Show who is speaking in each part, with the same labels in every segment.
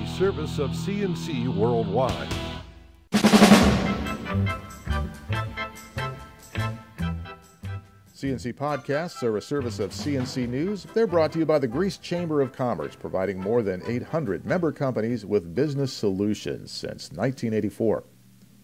Speaker 1: a service of CNC Worldwide.
Speaker 2: CNC Podcasts are a service of CNC News. They're brought to you by the Greece Chamber of Commerce, providing more than 800 member companies with business solutions since 1984.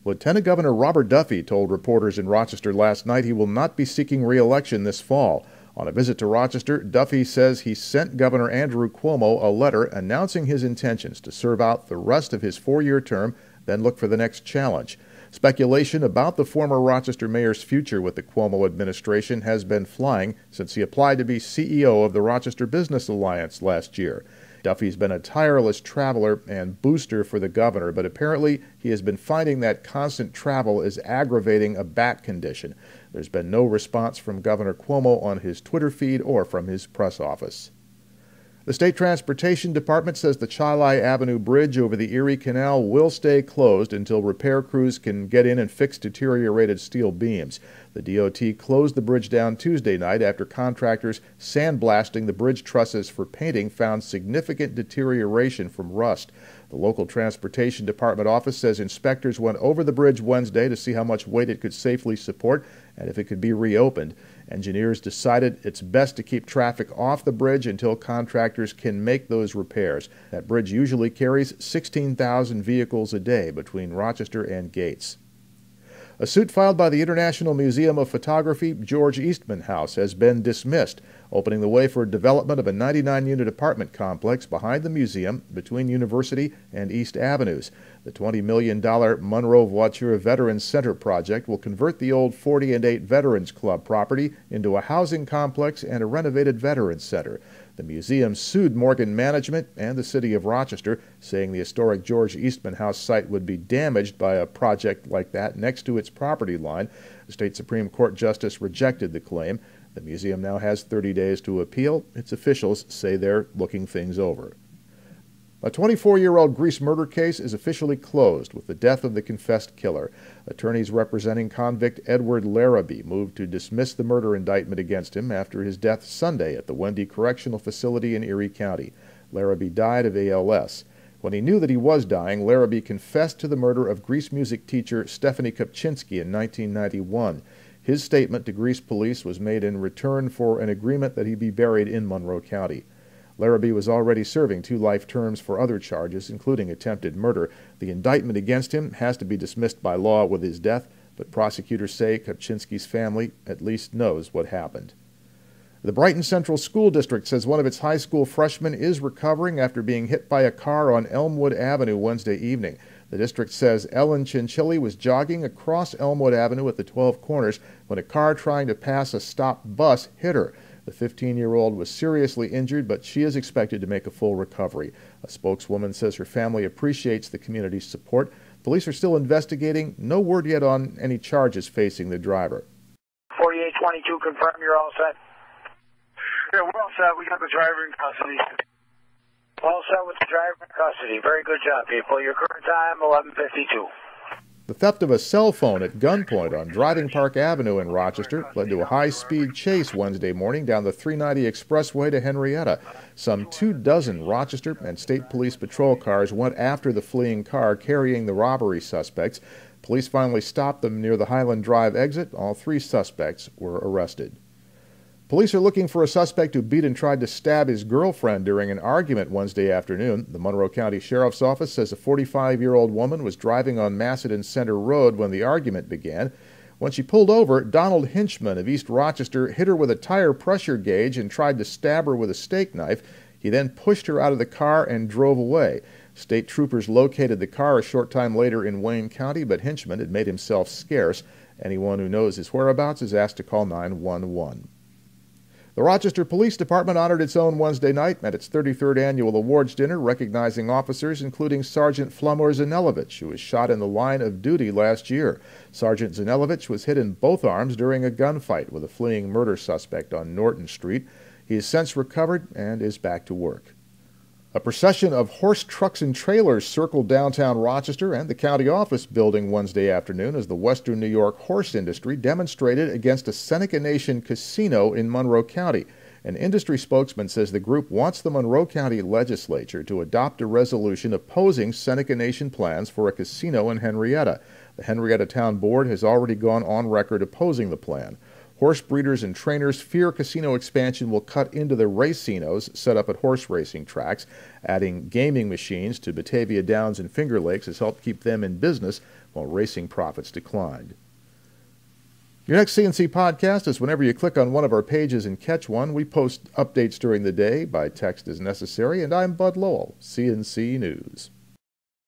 Speaker 2: Lieutenant Governor Robert Duffy told reporters in Rochester last night he will not be seeking re-election this fall. On a visit to Rochester, Duffy says he sent Governor Andrew Cuomo a letter announcing his intentions to serve out the rest of his four-year term, then look for the next challenge. Speculation about the former Rochester mayor's future with the Cuomo administration has been flying since he applied to be CEO of the Rochester Business Alliance last year. Duffy's been a tireless traveler and booster for the governor, but apparently he has been finding that constant travel is aggravating a back condition. There's been no response from Governor Cuomo on his Twitter feed or from his press office. The State Transportation Department says the Chilai Avenue Bridge over the Erie Canal will stay closed until repair crews can get in and fix deteriorated steel beams. The DOT closed the bridge down Tuesday night after contractors sandblasting the bridge trusses for painting found significant deterioration from rust. The local Transportation Department office says inspectors went over the bridge Wednesday to see how much weight it could safely support and if it could be reopened. Engineers decided it's best to keep traffic off the bridge until contractors can make those repairs. That bridge usually carries 16,000 vehicles a day between Rochester and Gates. A suit filed by the International Museum of Photography George Eastman House has been dismissed, opening the way for development of a 99-unit apartment complex behind the museum between University and East Avenues. The $20 million Monroe Voiture Veterans Center project will convert the old 40 and 8 Veterans Club property into a housing complex and a renovated Veterans Center. The museum sued Morgan Management and the city of Rochester, saying the historic George Eastman House site would be damaged by a project like that next to its property line. The state Supreme Court justice rejected the claim. The museum now has 30 days to appeal. Its officials say they're looking things over. A 24-year-old Greece murder case is officially closed with the death of the confessed killer. Attorneys representing convict Edward Larrabee moved to dismiss the murder indictment against him after his death Sunday at the Wendy Correctional Facility in Erie County. Larrabee died of ALS. When he knew that he was dying, Larrabee confessed to the murder of Greece music teacher Stephanie Kopczynski in 1991. His statement to Greece police was made in return for an agreement that he be buried in Monroe County. Larrabee was already serving 2 life terms for other charges, including attempted murder. The indictment against him has to be dismissed by law with his death, but prosecutors say Kopczynski's family at least knows what happened. The Brighton Central School District says one of its high school freshmen is recovering after being hit by a car on Elmwood Avenue Wednesday evening. The district says Ellen Chinchilli was jogging across Elmwood Avenue at the 12 Corners when a car trying to pass a stopped bus hit her. The 15-year-old was seriously injured, but she is expected to make a full recovery. A spokeswoman says her family appreciates the community's support. Police are still investigating. No word yet on any charges facing the driver.
Speaker 3: 4822, confirm you're all set. Yeah, we're all set. We got the driver in custody. All set with the driver in custody. Very good job, people. Your current time, 11:52.
Speaker 2: The theft of a cell phone at gunpoint on Driving Park Avenue in Rochester led to a high-speed chase Wednesday morning down the 390 expressway to Henrietta. Some 24 Rochester and state police patrol cars went after the fleeing car carrying the robbery suspects. Police finally stopped them near the Highland Drive exit. All 3 suspects were arrested. Police are looking for a suspect who beat and tried to stab his girlfriend during an argument Wednesday afternoon. The Monroe County Sheriff's Office says a 45-year-old woman was driving on Macedon Center Road when the argument began. When she pulled over, Donald Hinchman of East Rochester hit her with a tire pressure gauge and tried to stab her with a steak knife. He then pushed her out of the car and drove away. State troopers located the car a short time later in Wayne County, but Hinchman had made himself scarce. Anyone who knows his whereabouts is asked to call 911. The Rochester Police Department honored its own Wednesday night at its 33rd annual awards dinner, recognizing officers including Sergeant Flamur Zanelovich, who was shot in the line of duty last year. Sergeant Zanelovich was hit in both arms during a gunfight with a fleeing murder suspect on Norton Street. He has since recovered and is back to work. A procession of horse trucks and trailers circled downtown Rochester and the county office building Wednesday afternoon as the Western New York horse industry demonstrated against a Seneca Nation casino in Monroe County. An industry spokesman says the group wants the Monroe County Legislature to adopt a resolution opposing Seneca Nation plans for a casino in Henrietta. The Henrietta Town Board has already gone on record opposing the plan. Horse breeders and trainers fear casino expansion will cut into the racinos set up at horse racing tracks. Adding gaming machines to Batavia Downs and Finger Lakes has helped keep them in business while racing profits declined. Your next CNC podcast is whenever you click on one of our pages and catch one. We post updates during the day by text as necessary, and I'm Bud Lowell, CNC News.